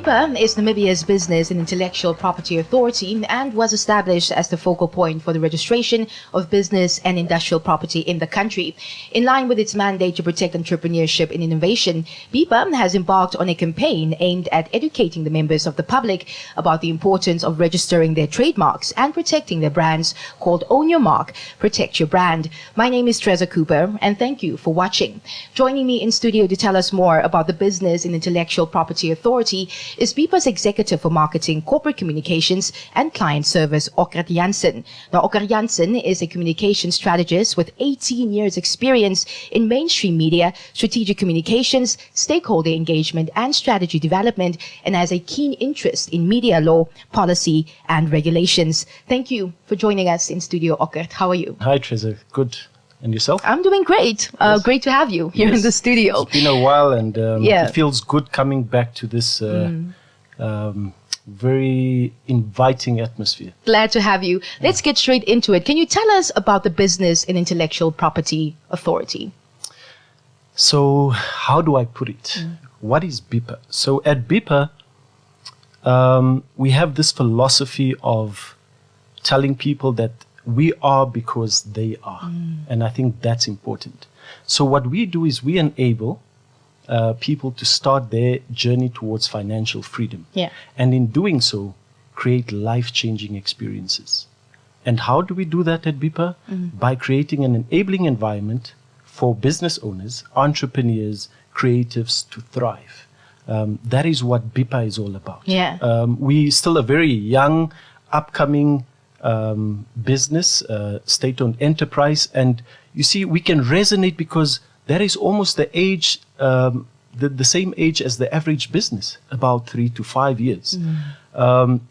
Bipa is Namibia's business and intellectual property authority and was established as the focal point for the registration of business and industrial property in the country. In line with its mandate to protect entrepreneurship and innovation, Bipa has embarked on a campaign aimed at educating the members of the public about the importance of registering their trademarks and protecting their brands, called Own Your Mark, Protect Your Brand. My name is Treza Cooper, and thank you for watching. Joining me in studio to tell us more about the Business and Intellectual Property Authority is Bipa's Executive for Marketing, Corporate Communications and Client Service, Ockert Jansen. Now, Ockert Jansen is a communications strategist with 18 years experience in mainstream media, strategic communications, stakeholder engagement and strategy development, and has a keen interest in media law, policy and regulations. Thank you for joining us in studio, Ockert. How are you? Hi, Treza. Good. And yourself? I'm doing great. Yes. Great to have you here in the studio. It's been a while, and it feels good coming back to this very inviting atmosphere. Glad to have you. Let's get straight into it. Can you tell us about the Business and Intellectual Property Authority? So, how do I put it? What is Bipa? So, at Bipa, we have this philosophy of telling people that we are because they are. And I think that's important. So what we do is we enable people to start their journey towards financial freedom. Yeah. And in doing so, create life-changing experiences. And how do we do that at Bipa? By creating an enabling environment for business owners, entrepreneurs, creatives to thrive. That is what Bipa is all about. Yeah. We still a very young, upcoming business, state-owned enterprise, and you see, we can resonate because that is almost the age, the same age as the average business, about 3 to 5 years.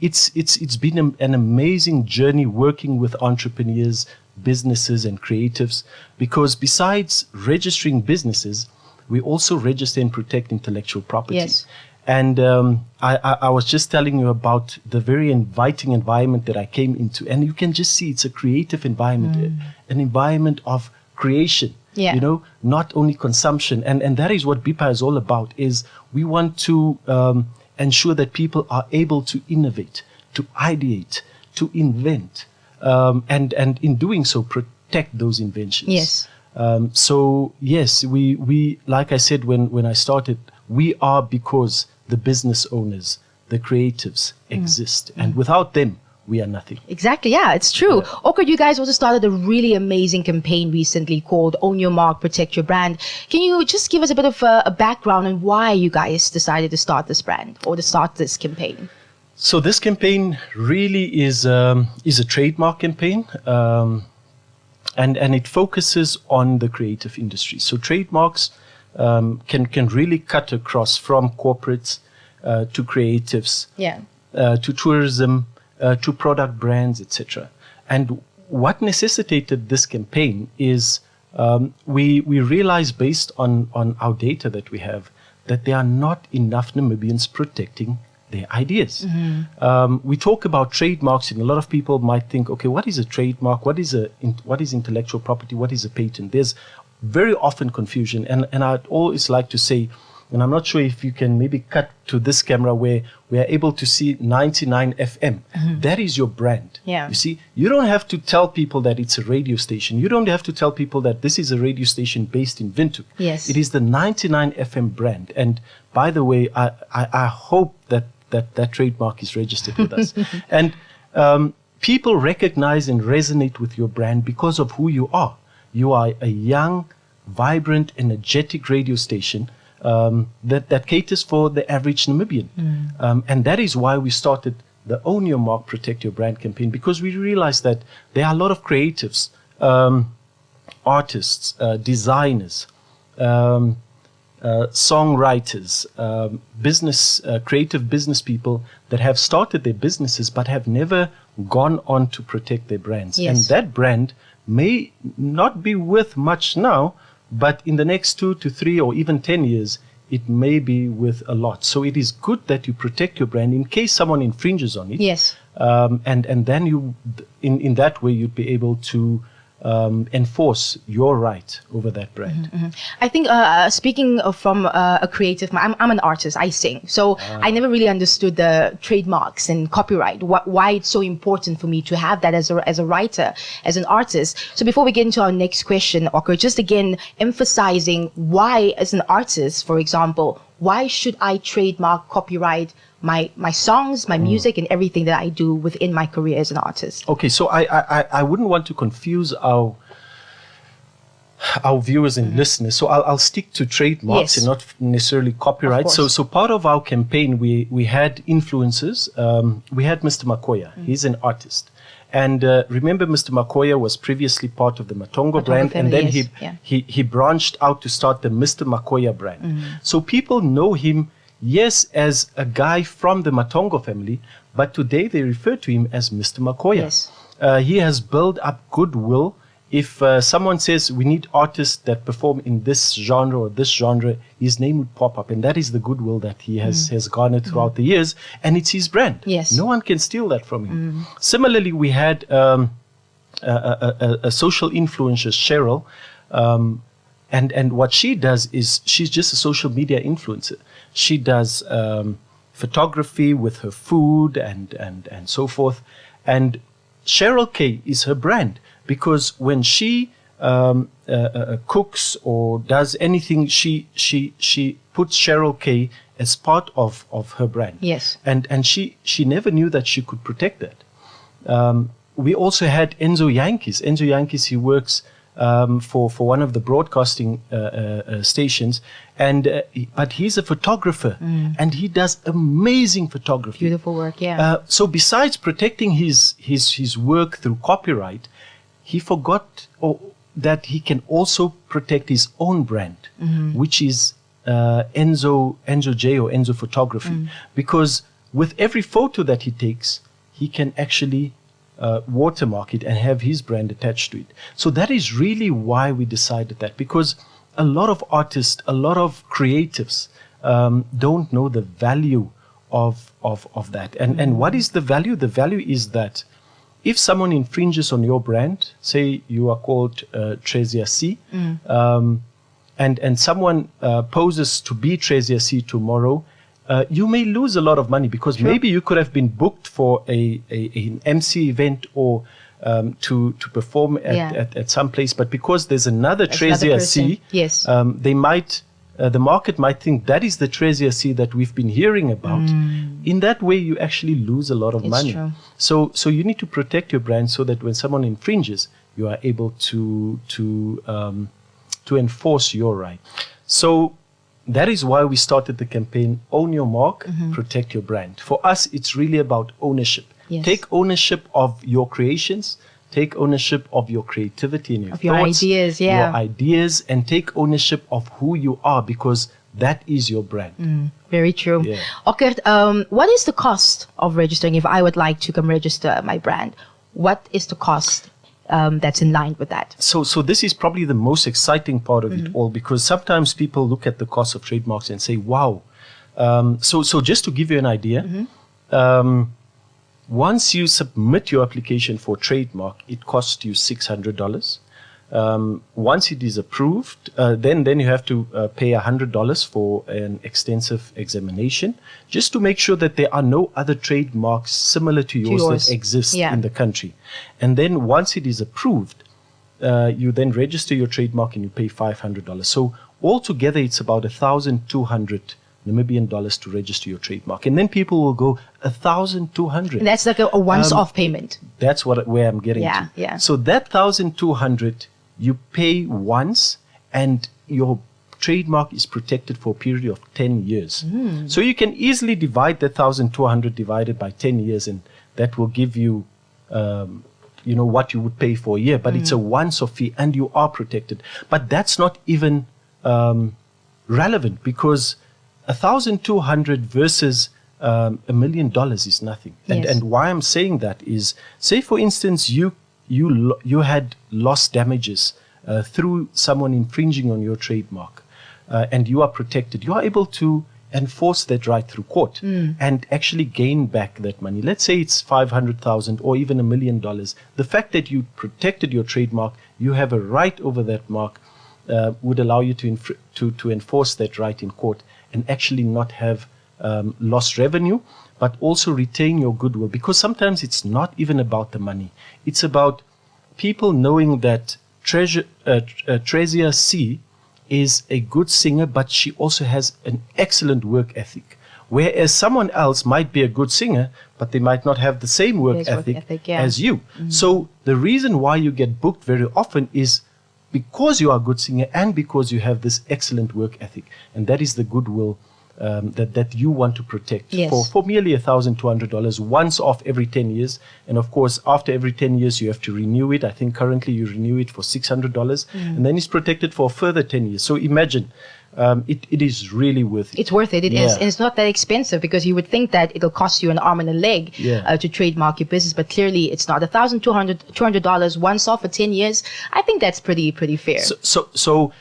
It's been an amazing journey working with entrepreneurs, businesses, and creatives, because besides registering businesses, we also register and protect intellectual property. Yes. And I was just telling you about the very inviting environment that I came into. And you can just see it's a creative environment, an environment of creation, you know, not only consumption. And that is what Bipa is all about, is we want to ensure that people are able to innovate, to ideate, to invent, and in doing so, protect those inventions. Yes. So, yes, we like I said when I started, we are because the business owners, the creatives exist. And without them, we are nothing. Exactly. Yeah, it's true. Ockert, you guys also started a really amazing campaign recently called Own Your Mark, Protect Your Brand. Can you just give us a bit of a background on why you guys decided to start this brand or to start this campaign? So this campaign really is a trademark campaign. And it focuses on the creative industry. So trademarks can really cut across from corporates to creatives, to tourism, to product brands, etc. And what necessitated this campaign is we realized, based on our data that we have, that there are not enough Namibians protecting their ideas. We talk about trademarks, and a lot of people might think, okay, what is a trademark? What is intellectual property? What is a patent? There's very often confusion, and I'd always like to say, and I'm not sure if you can maybe cut to this camera where we are able to see 99 FM. That is your brand. Yeah. You see, you don't have to tell people that it's a radio station. You don't have to tell people that this is a radio station based in Windhoek. Yes. It is the 99 FM brand. And by the way, I hope that trademark is registered with us. And people recognize and resonate with your brand because of who you are. You are a young, vibrant, energetic radio station that caters for the average Namibian. And that is why we started the Own Your Mark, Protect Your Brand campaign, because we realized that there are a lot of creatives, artists, designers, songwriters, creative business people that have started their businesses but have never gone on to protect their brands. Yes. And that brand may not be worth much now, but in the next 2 to 3 or even 10 years, it may be worth a lot. So it is good that you protect your brand in case someone infringes on it. Yes. And then you, in that way, you'd be able to enforce your right over that brand. I think speaking from a creative, I'm an artist. I sing, so I never really understood the trademarks and copyright. Why it's so important for me to have that as a writer, as an artist. So before we get into our next question, Ockert, just again emphasizing why, as an artist, for example, why should I trademark, copyright my songs, my music, and everything that I do within my career as an artist? Okay, so I wouldn't want to confuse our viewers and listeners, so I'll stick to trademarks and not necessarily copyright. So part of our campaign, we had influencers. We had Mr. Makoya. He's an artist. And remember, Mr. Makoya was previously part of the Matongo brand, family, and then he branched out to start the Mr. Makoya brand. So people know him, yes, as a guy from the Matongo family, but today they refer to him as Mr. Makoya. Yes. He has built up goodwill. If someone says we need artists that perform in this genre or this genre, his name would pop up, and that is the goodwill that he has garnered throughout the years, and it's his brand. Yes. No one can steal that from him. Similarly, we had a social influencer, Cheryl, and what she does is she's just a social media influencer. She does photography with her food and so forth, and Cheryl K is her brand. Because when she cooks or does anything, she puts Cheryl K as part of her brand. Yes. And she never knew that she could protect that. We also had Enzo Yankees. Enzo Yankees, he works for one of the broadcasting stations, but he's a photographer, and he does amazing photography. Beautiful work, yeah. So besides protecting his work through copyright, he forgot that he can also protect his own brand, which is Enzo J or Enzo Photography. Because with every photo that he takes, he can actually watermark it and have his brand attached to it. So that is really why we decided that, because a lot of artists, a lot of creatives don't know the value of that. And what is the value? The value is that if someone infringes on your brand, say you are called Trezia C, and someone poses to be Trezia C tomorrow, you may lose a lot of money, because maybe you could have been booked for an MC event or to perform at some place, but because there's another Trezia C, they might the market might think that is the Trezia C that we've been hearing about. In that way, you actually lose a lot of money. True. So you need to protect your brand so that when someone infringes, you are able to enforce your right. So that is why we started the campaign, Own Your Mark, Protect Your Brand. For us, it's really about ownership. Yes. Take ownership of your creations. Take ownership of your creativity and your thoughts, your ideas, your ideas, and take ownership of who you are, because that is your brand. Very true. Yeah. Ockert, what is the cost of registering if I would like to come register my brand? What is the cost that's in line with that? So this is probably the most exciting part of it all, because sometimes people look at the cost of trademarks and say, wow. So just to give you an idea, once you submit your application for trademark, it costs you $600. Once it is approved, then you have to pay $100 for an extensive examination, just to make sure that there are no other trademarks similar to yours that exist in the country. And then once it is approved, you then register your trademark and you pay $500. So altogether, it's about 1,200 Namibian dollars to register your trademark. And then people will go, 1,200. That's like a once-off payment. That's where I'm getting to. Yeah. So that 1,200 you pay once, and your trademark is protected for a period of 10 years. So you can easily divide that 1,200 divided by 10 years, and that will give you, what you would pay for a year. But it's a once-off fee, and you are protected. But that's not even relevant, because 1,200 versus $1 million is nothing. And why I'm saying that is, say for instance, you had loss damages through someone infringing on your trademark, and you are protected. You are able to enforce that right through court and actually gain back that money. Let's say it's 500,000 or even $1 million. The fact that you protected your trademark, you have a right over that mark, would allow you to enforce that right in court and actually not have lost revenue, but also retain your goodwill. Because sometimes it's not even about the money. It's about people knowing that Trezia C is a good singer, but she also has an excellent work ethic. Whereas someone else might be a good singer, but they might not have the same work ethic as you. So the reason why you get booked very often is because you are a good singer and because you have this excellent work ethic. And that is the goodwill that you want to protect for merely $1,200 once off every 10 years. And of course, after every 10 years, you have to renew it. I think currently you renew it for $600 and then it's protected for a further 10 years. So imagine, it is really worth it. It's worth it. It is. And it's not that expensive, because you would think that it'll cost you an arm and a leg to trademark your business, but clearly it's not. $1,200 once off for 10 years. I think that's pretty fair. So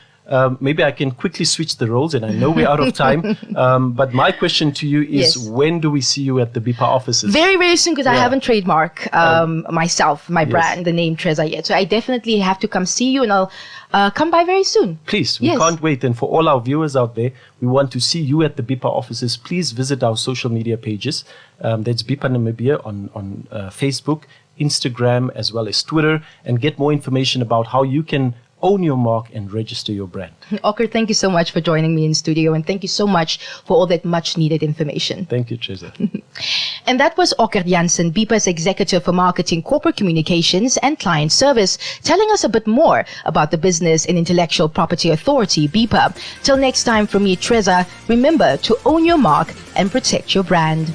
maybe I can quickly switch the roles, and I know we're out of time. But my question to you is, when do we see you at the Bipa offices? Very, very soon, because I haven't trademarked myself, my brand, the name Trezia yet. So I definitely have to come see you, and I'll come by very soon. Please, we can't wait. And for all our viewers out there, we want to see you at the Bipa offices. Please visit our social media pages. That's Bipa Namibia on Facebook, Instagram, as well as Twitter, and get more information about how you can own your mark and register your brand. Ockert, thank you so much for joining me in studio, and thank you so much for all that much needed information. Thank you, Trezia. And that was Ockert Jansen, Bipa's Executive for Marketing, Corporate Communications and Client Service, telling us a bit more about the Business and Intellectual Property Authority, Bipa. Till next time, from me, Trezia, remember to own your mark and protect your brand.